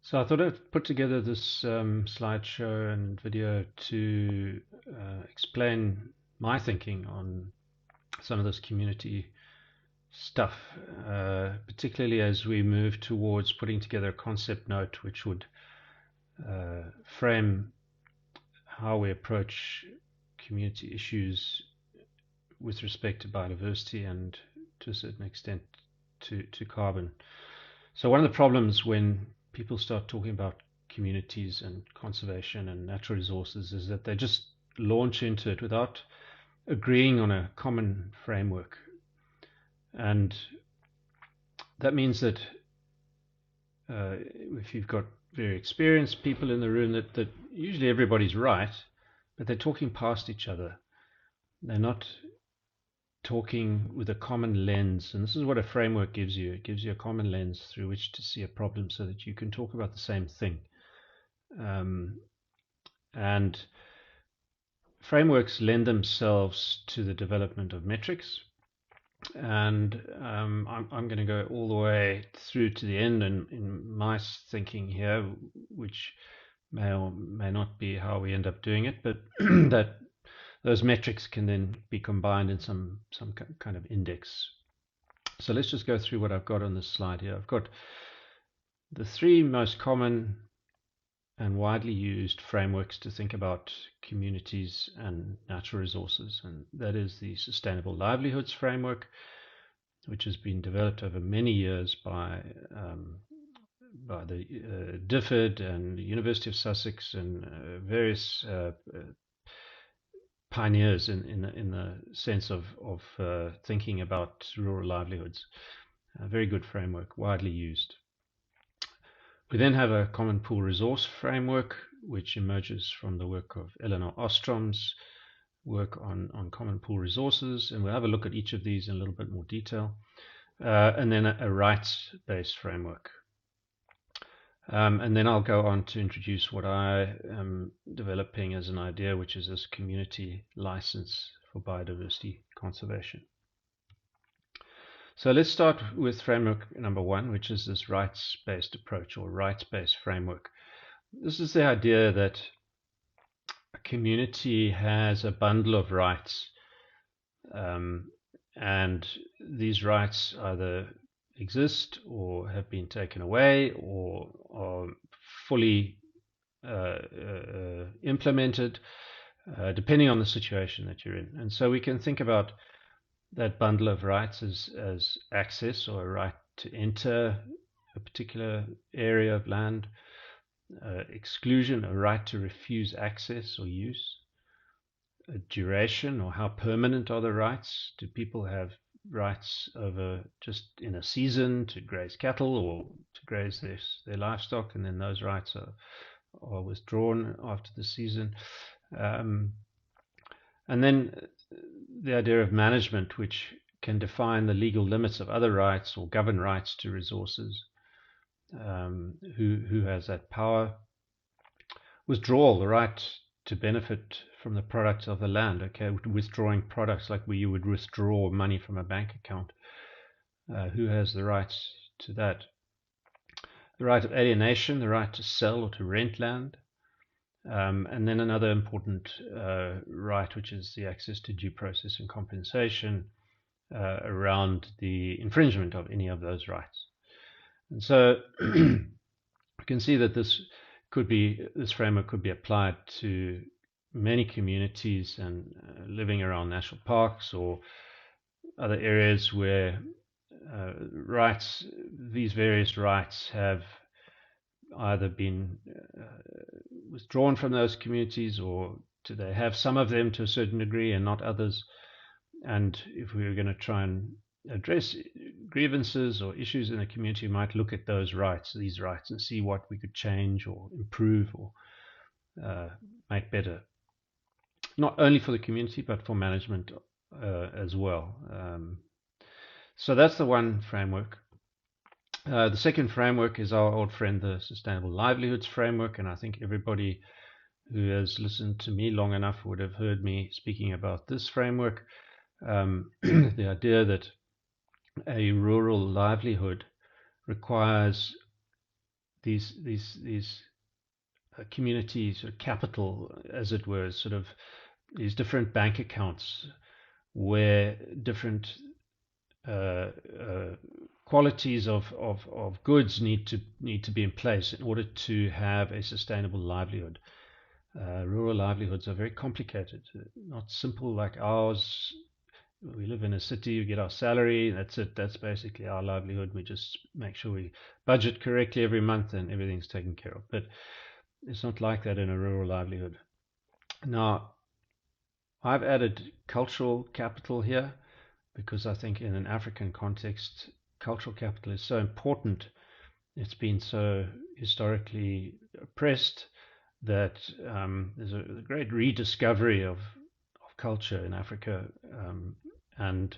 So I thought I'd put together this slideshow and video to explain my thinking on some of this community stuff, particularly as we move towards putting together a concept note which would frame how we approach community issues with respect to biodiversity and to a certain extent to carbon. So one of the problems when people start talking about communities and conservation and natural resources is that they just launch into it without agreeing on a common framework. And that means that if you've got very experienced people in the room, that usually everybody's right, but they're talking past each other. They're not talking with a common lens, and this is what a framework gives you. It gives you a common lens through which to see a problem so that you can talk about the same thing. And frameworks lend themselves to the development of metrics, and I'm going to go all the way through to the end in my thinking here, which may or may not be how we end up doing it, but that those metrics can then be combined in some kind of index. So let's just go through what I've got on this slide here. I've got the three most common and widely used frameworks to think about communities and natural resources, and that is the Sustainable Livelihoods Framework, which has been developed over many years by the DFID and the University of Sussex and various pioneers in the sense of thinking about rural livelihoods. A very good framework, widely used. We then have a common pool resource framework, which emerges from the work of Elinor Ostrom's work on common pool resources, and we'll have a look at each of these in a little bit more detail. And then a rights-based framework. And then I'll go on to introduce what I am developing as an idea, which is this community license for biodiversity conservation. So let's start with framework number one, which is this rights-based approach or rights-based framework. This is the idea that a community has a bundle of rights, and these rights either exist or have been taken away or are fully implemented, depending on the situation that you're in. And so we can think about that bundle of rights as access or a right to enter a particular area of land, exclusion, a right to refuse access or use, a duration or how permanent are the rights. Do people have rights over just in a season to graze cattle or to graze their livestock, and then those rights are withdrawn after the season? And then the idea of management, which can define the legal limits of other rights or govern rights to resources. Who has that power? Withdrawal, the right to benefit from the products of the land. Okay, withdrawing products like you would withdraw money from a bank account. Who has the rights to that? The right of alienation, the right to sell or to rent land. And then another important right, which is the access to due process and compensation around the infringement of any of those rights. And so you can see that this framework could be applied to many communities and living around national parks or other areas where these various rights have either been withdrawn from those communities, or do they have some of them to a certain degree and not others. And if we were going to try and address grievances or issues in a community, we might look at these rights, and see what we could change or improve or make better, not only for the community but for management as well. So that's the one framework. The second framework is our old friend, the Sustainable Livelihoods Framework, and I think everybody who has listened to me long enough would have heard me speaking about this framework. The idea that a rural livelihood requires these communities or capital, as it were, sort of these different bank accounts where different uh, uh, qualities of goods need to be in place in order to have a sustainable livelihood. Rural livelihoods are very complicated, not simple like ours. We live in a city, we get our salary, that's it. That's basically our livelihood. We just make sure we budget correctly every month and everything's taken care of. But it's not like that in a rural livelihood. Now, I've added cultural capital here because I think in an African context, cultural capital is so important. It's been so historically oppressed that there's a great rediscovery of culture in Africa, and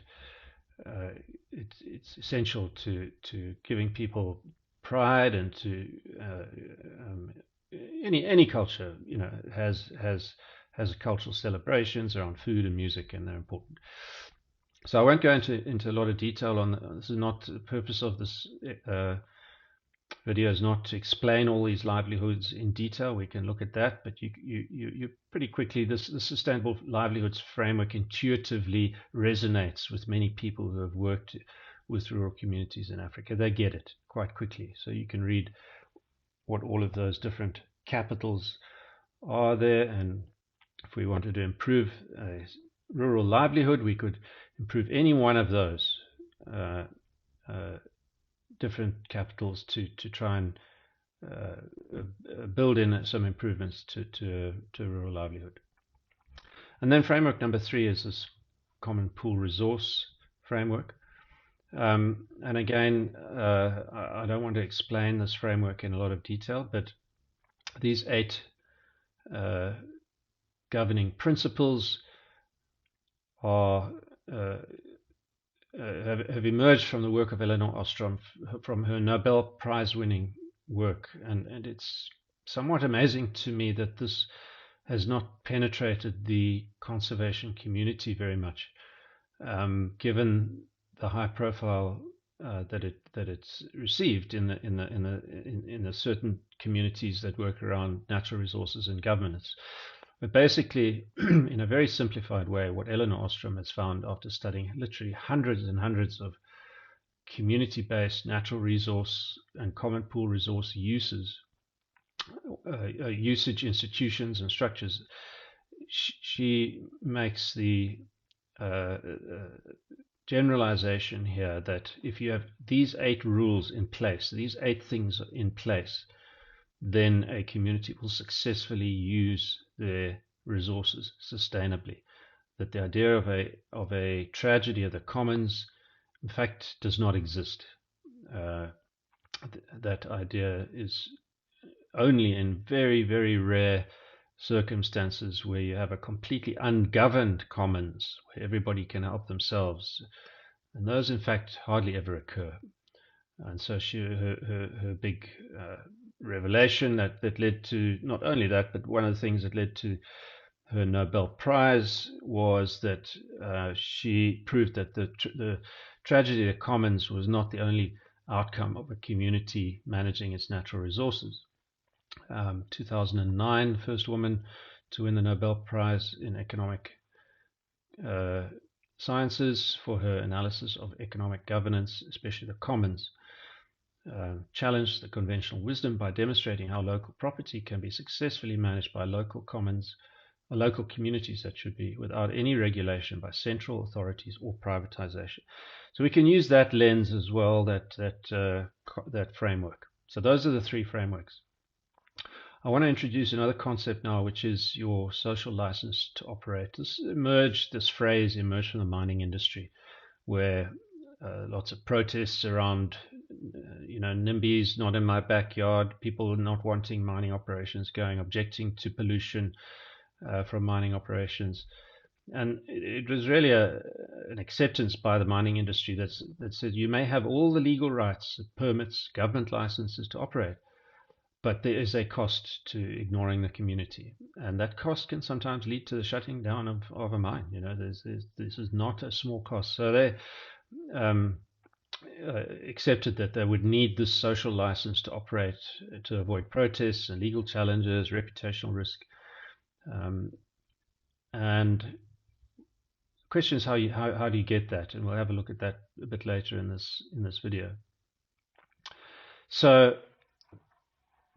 it's essential to giving people pride and to um, any culture, has cultural celebrations around food and music, and they're important. So I won't go into a lot of detail on this. Is not the purpose of this video is not to explain all these livelihoods in detail. We can look at that, but you pretty quickly, the sustainable livelihoods framework intuitively resonates with many people who have worked with rural communities in Africa. They get it quite quickly. So you can read what all of those different capitals are there, and if we wanted to improve a rural livelihood, we could improve any one of those uh, uh, different capitals to try and build in some improvements to rural livelihood. And then framework number 3 is this common pool resource framework. And again, I don't want to explain this framework in a lot of detail, but these 8 governing principles are have emerged from the work of Elinor Ostrom, from her Nobel Prize winning work, and it's somewhat amazing to me that this has not penetrated the conservation community very much, given the high profile that it's received in the certain communities that work around natural resources and governance. But basically, in a very simplified way, what Elinor Ostrom has found after studying literally hundreds and hundreds of community-based natural resource and common pool resource usage institutions and structures, she makes the generalization here that if you have these 8 rules in place, these 8 things in place, then a community will successfully use their resources sustainably. That the idea of a tragedy of the commons, in fact, does not exist. That idea is only in very, very rare circumstances where you have a completely ungoverned commons, where everybody can help themselves. And those, in fact, hardly ever occur. And so her big revelation that led to not only that, but one of the things that led to her Nobel Prize was that she proved that the tragedy of the commons was not the only outcome of a community managing its natural resources. 2009, first woman to win the Nobel Prize in economic sciences for her analysis of economic governance, especially the commons. Challenged the conventional wisdom by demonstrating how local property can be successfully managed by local commons, or local communities that should be, without any regulation by central authorities or privatization. So we can use that lens as well, that framework. So those are the 3 frameworks. I want to introduce another concept now, which is your social license to operate. This phrase emerged from the mining industry, where lots of protests around, NIMBYs, not in my backyard, people not wanting mining operations going, objecting to pollution from mining operations. And it was really an acceptance by the mining industry that said you may have all the legal rights, permits, government licenses to operate, but there is a cost to ignoring the community, and that cost can sometimes lead to the shutting down of a mine. This is not a small cost. So accepted that they would need this social license to operate, to avoid protests and legal challenges, reputational risk. And the question is how do you get that? And we'll have a look at that a bit later in this video. So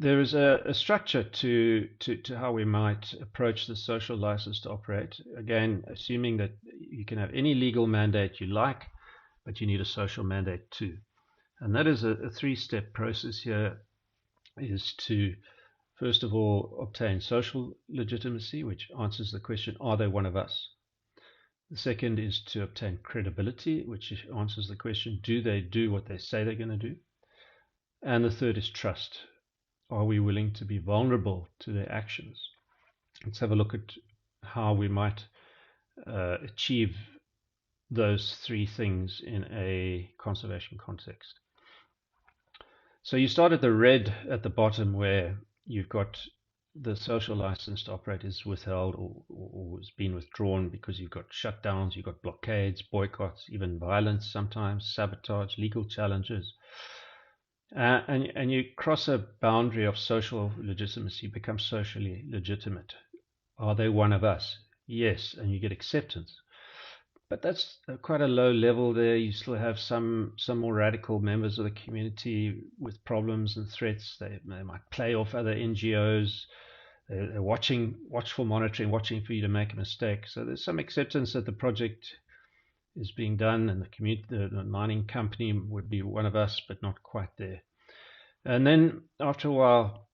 there is a structure to how we might approach the social license to operate. Again, assuming that you can have any legal mandate you like, but you need a social mandate too. And that is a three-step process here, is to, first of all, obtain social legitimacy, which answers the question, are they one of us? The second is to obtain credibility, which answers the question, do they do what they say they're going to do? And the third is trust. Are we willing to be vulnerable to their actions? Let's have a look at how we might achieve those three things in a conservation context. So you start at the red at the bottom, where you've got the social license to operate is withheld or has been withdrawn because you've got shutdowns, you've got blockades, boycotts, even violence sometimes, sabotage, legal challenges. And you cross a boundary of social legitimacy, become socially legitimate. Are they one of us? Yes, and you get acceptance. But that's quite a low level there. You still have some more radical members of the community with problems and threats. They might play off other NGOs. They're watchful monitoring, watching for you to make a mistake. So there's some acceptance that the project is being done, and the community, the mining company would be one of us, but not quite there. And then after a while,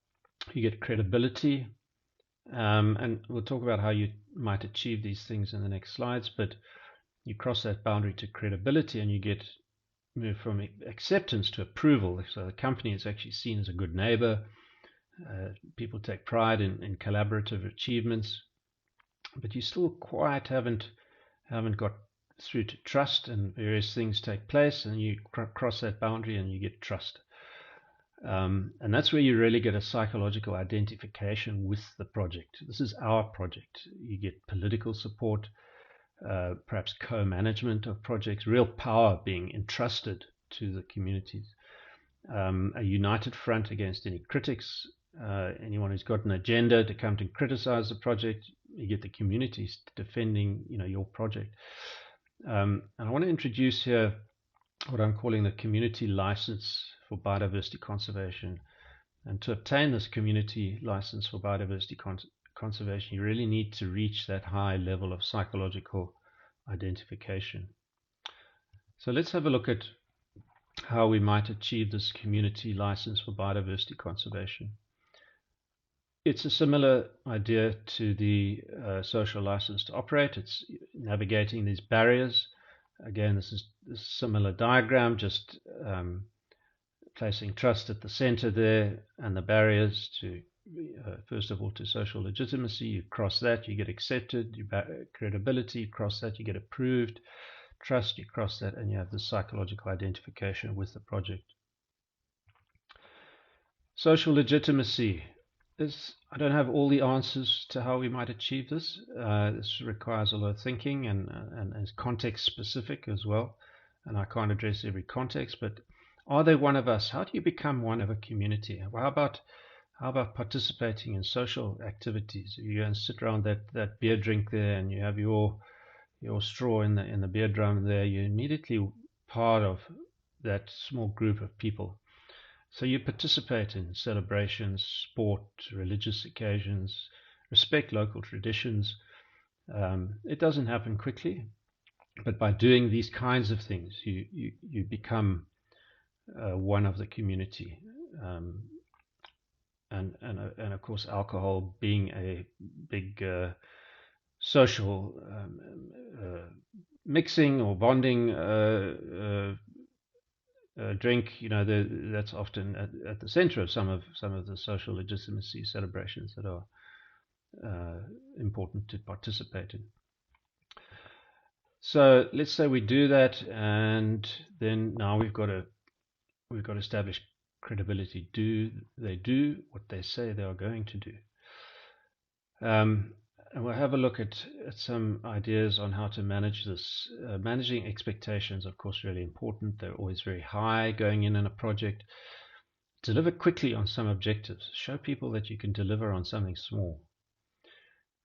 you get credibility, and we'll talk about how you might achieve these things in the next slides. But you cross that boundary to credibility, and you get moved from acceptance to approval. So the company is actually seen as a good neighbor. People take pride in collaborative achievements, but you still quite haven't got through to trust, and various things take place, and you cross that boundary and you get trust. And that's where you really get a psychological identification with the project. This is our project. You get political support, perhaps co-management of projects, real power being entrusted to the communities, a united front against any critics, anyone who's got an agenda to come to criticize the project. You get the communities defending, your project. And I want to introduce here what I'm calling the community license for biodiversity conservation. And to obtain this community license for biodiversity conservation, you really need to reach that high level of psychological identification. So let's have a look at how we might achieve this community license for biodiversity conservation. It's a similar idea to the social license to operate. It's navigating these barriers. Again, this is a similar diagram, just placing trust at the center there, and the barriers to, first of all, to social legitimacy. You cross that, you get accepted. Credibility, you cross that, you get approved. Trust, you cross that, and you have the psychological identification with the project. Social legitimacy. I don't have all the answers to how we might achieve this. This requires a lot of thinking and is context specific as well. And I can't address every context, but are they one of us? How do you become one of a community? Well, how about participating in social activities? You go and sit around that beer drink there, and you have your straw in the beer drum there. You're immediately part of that small group of people. So you participate in celebrations, sport, religious occasions, respect local traditions. It doesn't happen quickly, but by doing these kinds of things, you become one of the community. And of course, alcohol being a big social mixing or bonding drink, that's often at the center of some of the social legitimacy celebrations that are important to participate in. So let's say we do that, and then now we've got to establish credibility. Do they do what they say they are going to do? And we'll have a look at some ideas on how to manage this. Managing expectations, of course, really important. They're always very high going in a project. Deliver quickly on some objectives. Show people that you can deliver on something small.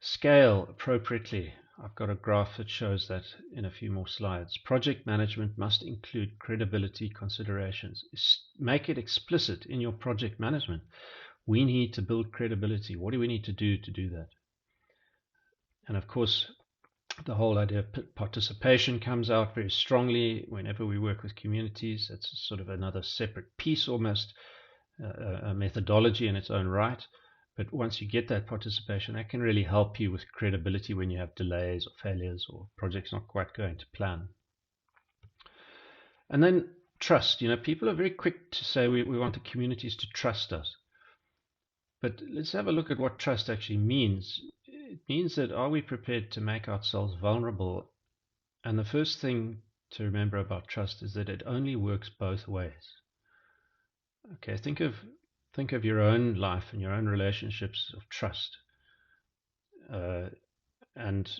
Scale appropriately. I've got a graph that shows that in a few more slides. Project management must include credibility considerations. Make it explicit in your project management. We need to build credibility. What do we need to do that? And of course, the whole idea of participation comes out very strongly whenever we work with communities. It's sort of another separate piece almost, a methodology in its own right. But once you get that participation, that can really help you with credibility when you have delays or failures or projects not quite going to plan. And then trust. People are very quick to say we want the communities to trust us. But let's have a look at what trust actually means. It means that, are we prepared to make ourselves vulnerable? And the first thing to remember about trust is that it only works both ways. Okay, think of your own life and your own relationships of trust. And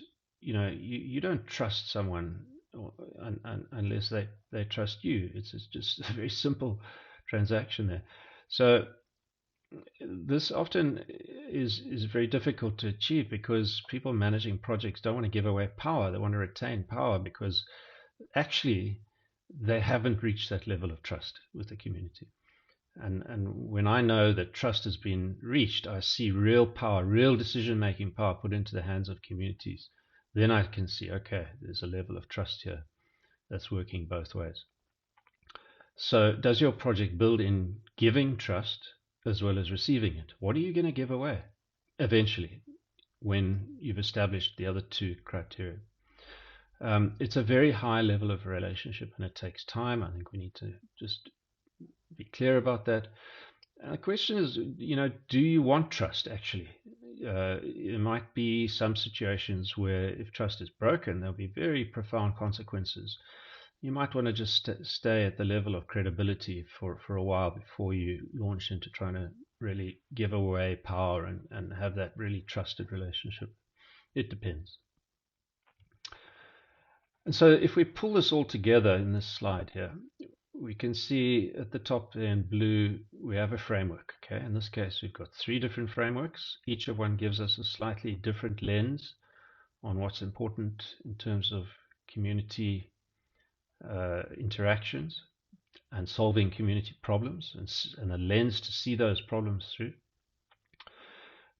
you don't trust someone unless they trust you. It's just a very simple transaction there. So this often is very difficult to achieve because people managing projects don't want to give away power. They want to retain power because actually they haven't reached that level of trust with the community. And when I know that trust has been reached, I see real power, real decision-making power put into the hands of communities. Then I can see, okay, there's a level of trust here that's working both ways. So does your project build in giving trust as well as receiving it? What are you going to give away eventually when you've established the other two criteria? It's a very high level of relationship and it takes time. I think we need to just be clear about that. And the question is, do you want trust actually? There might be some situations where if trust is broken, there'll be very profound consequences. You might want to just stay at the level of credibility for a while before you launch into trying to really give away power and have that really trusted relationship. It depends. And so if we pull this all together in this slide here, we can see at the top there in blue, we have a framework. Okay, in this case, we've got 3 different frameworks. Each of one gives us a slightly different lens on what's important in terms of community interactions and solving community problems and a lens to see those problems through.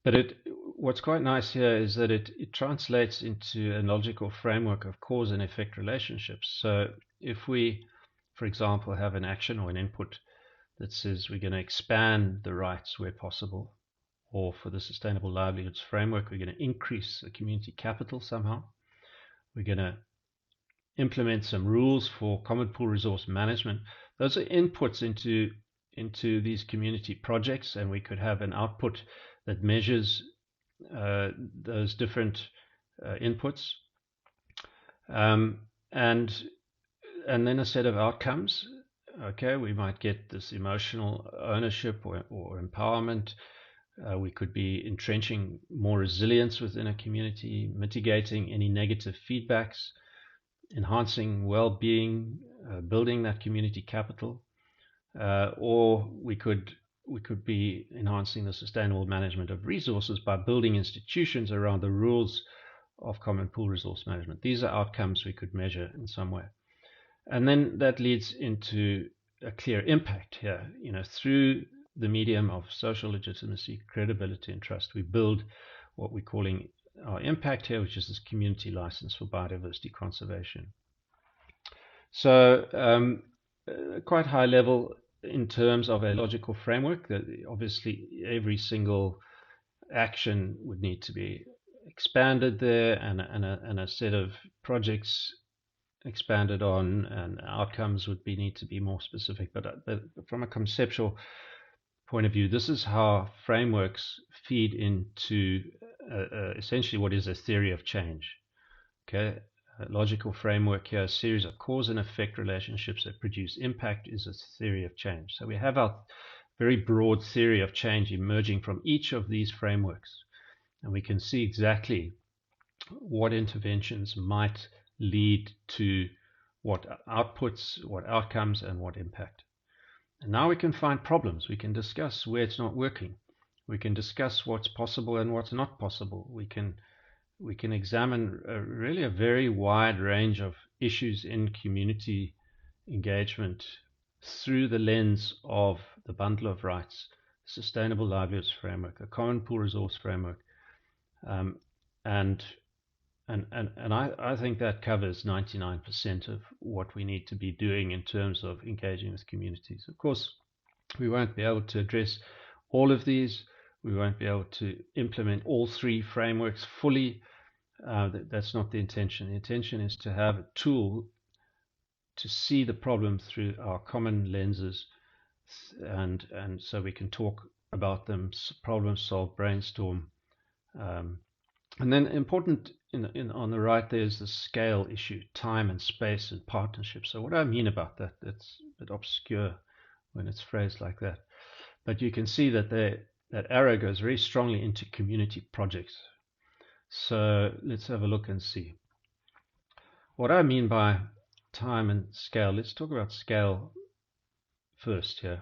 But what's quite nice here is that it translates into a logical framework of cause and effect relationships. So if we, for example, have an action or an input that says we're going to expand the rights where possible, or for the Sustainable Livelihoods Framework, we're going to increase the community capital somehow, we're going to implement some rules for common pool resource management. Those are inputs into these community projects, and we could have an output that measures those different inputs, and then a set of outcomes. Okay, we might get this emotional ownership or empowerment. We could be entrenching more resilience within a community, mitigating any negative feedbacks, enhancing well-being, building that community capital, or we could be enhancing the sustainable management of resources by building institutions around the rules of common pool resource management. These are outcomes we could measure in some way. And then that leads into a clear impact here. Through the medium of social legitimacy, credibility, and trust, we build what we're calling our impact here, which is this community license for biodiversity conservation. So quite high level in terms of a logical framework, that obviously every single action would need to be expanded there, and a set of projects expanded on, and outcomes would need to be more specific. But from a conceptual point of view, this is how frameworks feed into essentially what is a theory of change. Okay, a logical framework here, a series of cause and effect relationships that produce impact, is a theory of change. So we have our very broad theory of change emerging from each of these frameworks. and we can see exactly what interventions might lead to what outputs, what outcomes, and what impact. And now we can find problems. We can discuss where it's not working. We can discuss what's possible and what's not possible. We can examine really a very wide range of issues in community engagement through the lens of the bundle of rights, sustainable livelihoods framework, a common pool resource framework, um, and I think that covers 99% of what we need to be doing in terms of engaging with communities. Of course, we won't be able to address all of these. We won't be able to implement all three frameworks fully. That's not the intention. The intention is to have a tool to see the problem through our common lenses, and so we can talk about them, problem solve, brainstorm. And then important on the right, there's the scale issue, time and space and partnership. So what do I mean about that? That's a bit obscure when it's phrased like that. But you can see that that arrow goes very strongly into community projects. So let's have a look and see. What I mean by time and scale, let's talk about scale first here,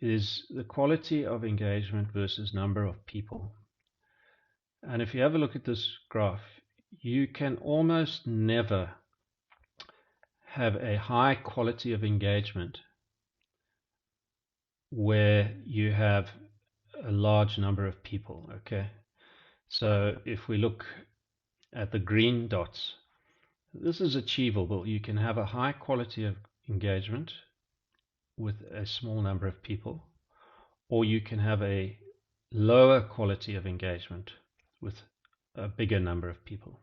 is the quality of engagement versus number of people. And if you have a look at this graph, you can almost never have a high quality of engagement where you have a large number of people, okay? So if we look at the green dots, this is achievable. You can have a high quality of engagement with a small number of people, or you can have a lower quality of engagement with a bigger number of people.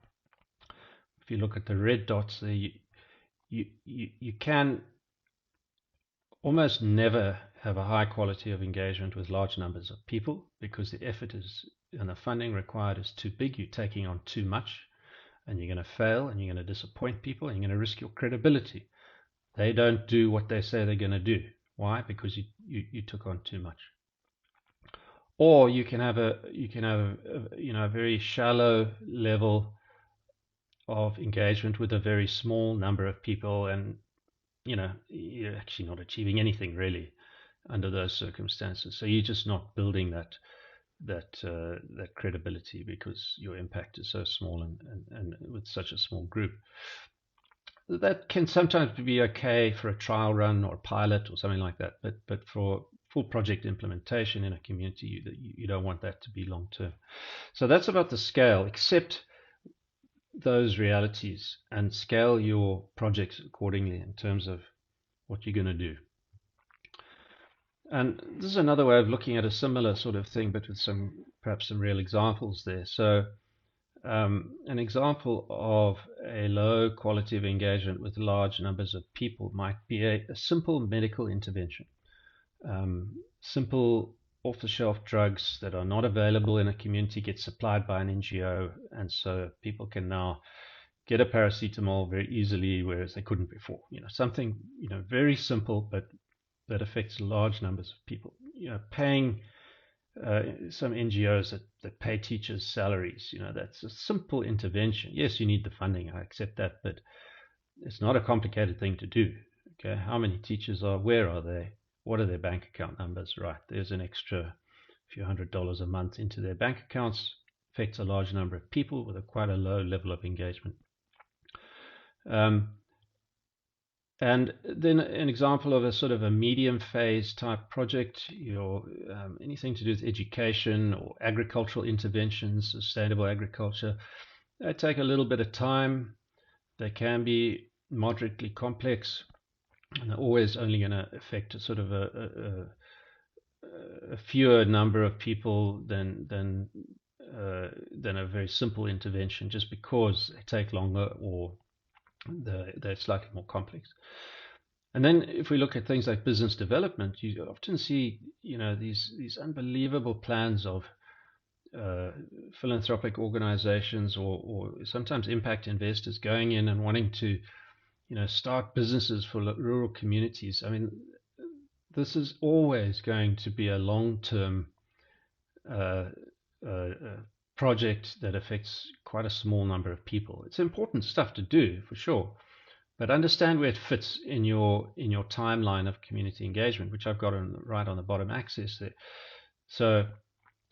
If you look at the red dots there, you can almost never have a high quality of engagement with large numbers of people because the effort is and the funding required is too big. You're taking on too much, and you're going to fail, and you're going to disappoint people, and you're going to risk your credibility. They don't do what they say they're going to do. Why? Because you took on too much. Or you can have a a very shallow level of engagement with a very small number of people, and you're actually not achieving anything really under those circumstances. So you're just not building that credibility because your impact is so small and with such a small group. That can sometimes be okay for a trial run or a pilot or something like that, but for full project implementation in a community, you don't want that to be long term. So that's about the scale. Accept those realities and scale your projects accordingly in terms of what you're going to do. And this is another way of looking at a similar sort of thing, but with perhaps some real examples there. So an example of a low quality of engagement with large numbers of people might be a simple medical intervention. Simple off-the-shelf drugs that are not available in a community get supplied by an NGO, and so people can now get a paracetamol very easily, whereas they couldn't before. Something very simple, but that affects large numbers of people. Paying some NGOs that pay teachers salaries, that's a simple intervention. Yes, you need the funding, I accept that, but it's not a complicated thing to do. Okay, how many teachers where are they? What are their bank account numbers? Right, there's an extra few $100s a month into their bank accounts, affects a large number of people with quite a low level of engagement. And then an example of a sort of a medium phase type project, anything to do with education or agricultural interventions, sustainable agriculture, they take a little bit of time. They can be moderately complex, and they're always only going to affect a sort of a fewer number of people than a very simple intervention, just because they take longer or they're slightly more complex. And then if we look at things like business development, you often see these unbelievable plans of philanthropic organizations or sometimes impact investors going in and wanting to start businesses for rural communities. I mean, this is always going to be a long-term a project that affects quite a small number of people. It's important stuff to do for sure, but understand where it fits in your timeline of community engagement, which I've got right on the bottom axis there. So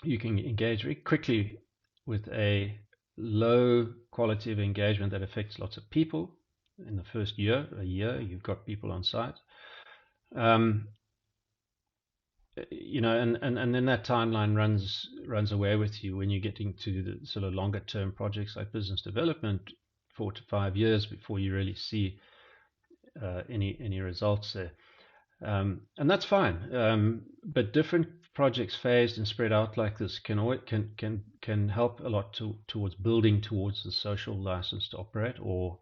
you can engage very quickly with a low quality of engagement that affects lots of people in the first year. You've got people on site. And then that timeline runs away with you when you're getting to the sort of longer term projects like business development, 4 to 5 years before you really see any results there. And that's fine. But different projects phased and spread out like this can help a lot towards building towards the social license to operate, or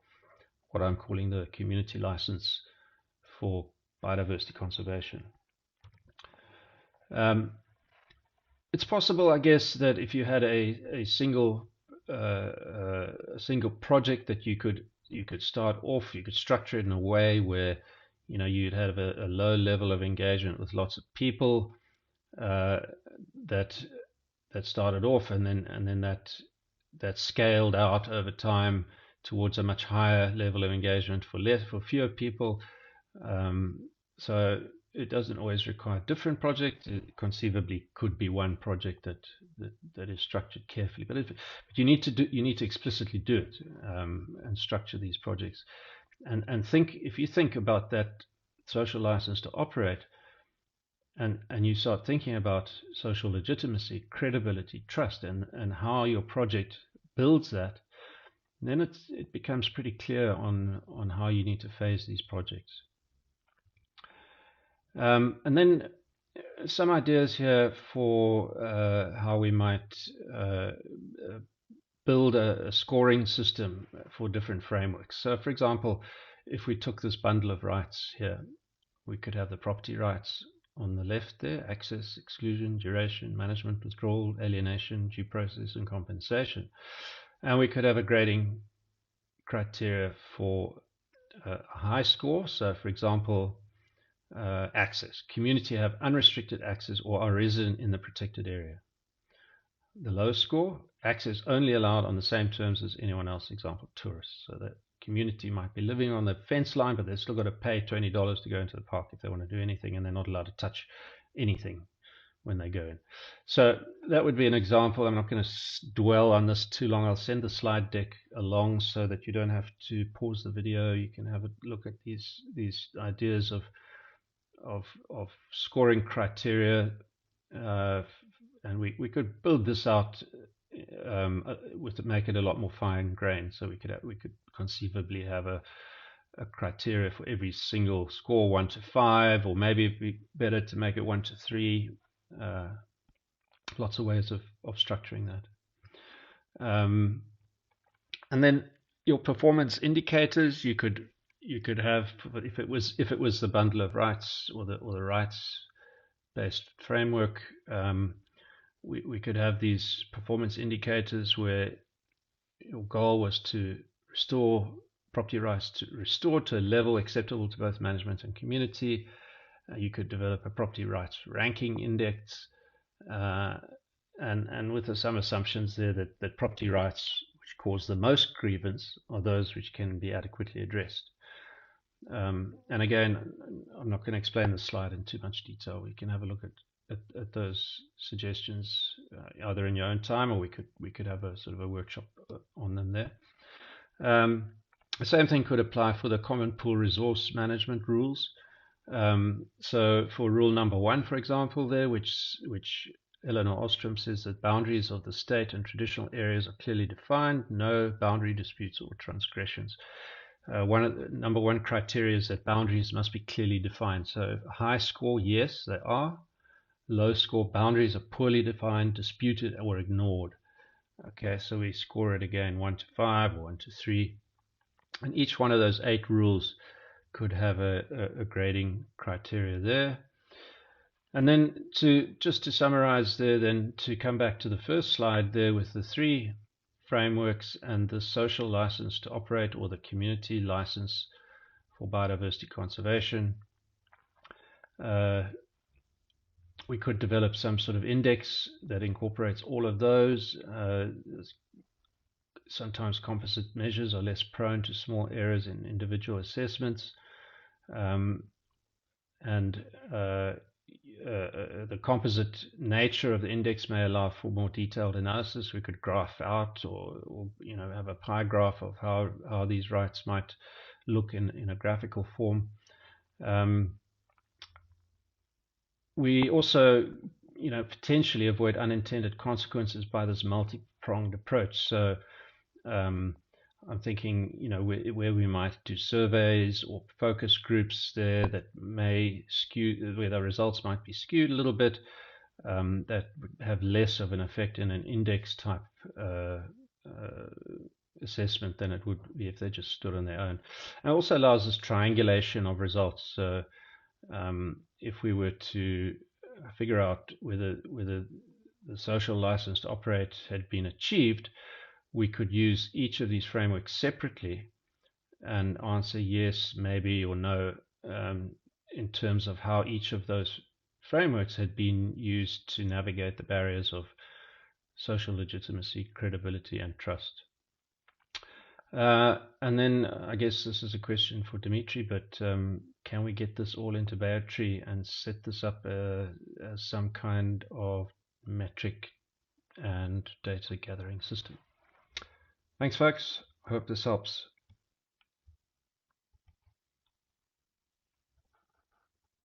what I'm calling the community license for biodiversity conservation. It's possible, I guess, that if you had a single project that you could start off, you could structure it in a way where you'd have a low level of engagement with lots of people that started off, and then that scaled out over time towards a much higher level of engagement for fewer people. So it doesn't always require different projects. It conceivably could be one project that is structured carefully, but you need to explicitly do it and structure these projects. And if you think about that social license to operate, and you start thinking about social legitimacy, credibility, trust, and how your project builds that, then it becomes pretty clear on how you need to phase these projects. And then some ideas here for how we might build a scoring system for different frameworks. So, for example, if we took this bundle of rights here, we could have the property rights on the left there: access, exclusion, duration, management, withdrawal, alienation, due process, and compensation. And we could have a grading criteria for a high score. So, for example, access. Community have unrestricted access or are resident in the protected area. The low score: access only allowed on the same terms as anyone else, example, tourists. So that community might be living on the fence line, but they've still got to pay $20 to go into the park if they want to do anything, and they're not allowed to touch anything when they go in. So that would be an example. I'm not going to dwell on this too long. I'll send the slide deck along so that you don't have to pause the video. You can have a look at these ideas of scoring criteria, and we could build this out make it a lot more fine grained. So we could conceivably have a criteria for every single score, 1 to 5, or maybe it'd be better to make it 1 to 3. Lots of ways of structuring that. And then your performance indicators, you could have, if it was the bundle of rights or the rights based framework, we could have these performance indicators where your goal was to restore property rights to a level acceptable to both management and community. You could develop a property rights ranking index, and with some assumptions there that property rights which cause the most grievance are those which can be adequately addressed. And again, I'm not going to explain the slide in too much detail. We can have a look at those suggestions either in your own time, or we could have a sort of a workshop on them there. The same thing could apply for the common pool resource management rules. So for rule number 1, for example, there, which Eleanor Ostrom says that boundaries of the state and traditional areas are clearly defined, no boundary disputes or transgressions. Number 1 criteria is that boundaries must be clearly defined. So high score, yes, they are. Low score: boundaries are poorly defined, disputed, or ignored. Okay, so we score it again 1 to 5 or 1 to 3. And each one of those 8 rules could have a grading criteria there. And then just to summarize there, then to come back to the first slide there with the 3 frameworks and the social license to operate, or the community license for biodiversity conservation. We could develop some sort of index that incorporates all of those. Sometimes composite measures are less prone to small errors in individual assessments. Um, and the composite nature of the index may allow for more detailed analysis. We could graph out or have a pie graph of how these rights might look in a graphical form. We also potentially avoid unintended consequences by this multi-pronged approach. So I'm thinking, where we might do surveys or focus groups there that may skew, where the results might be skewed a little bit, that would have less of an effect in an index type assessment than it would be if they just stood on their own. And it also allows us triangulation of results. So if we were to figure out whether the social license to operate had been achieved, we could use each of these frameworks separately and answer yes, maybe, or no in terms of how each of those frameworks had been used to navigate the barriers of social legitimacy, credibility, and trust. And then I guess this is a question for Dimitri, but can we get this all into Bayard Tree and set this up as some kind of metric and data gathering system? Thanks, folks. I hope this helps.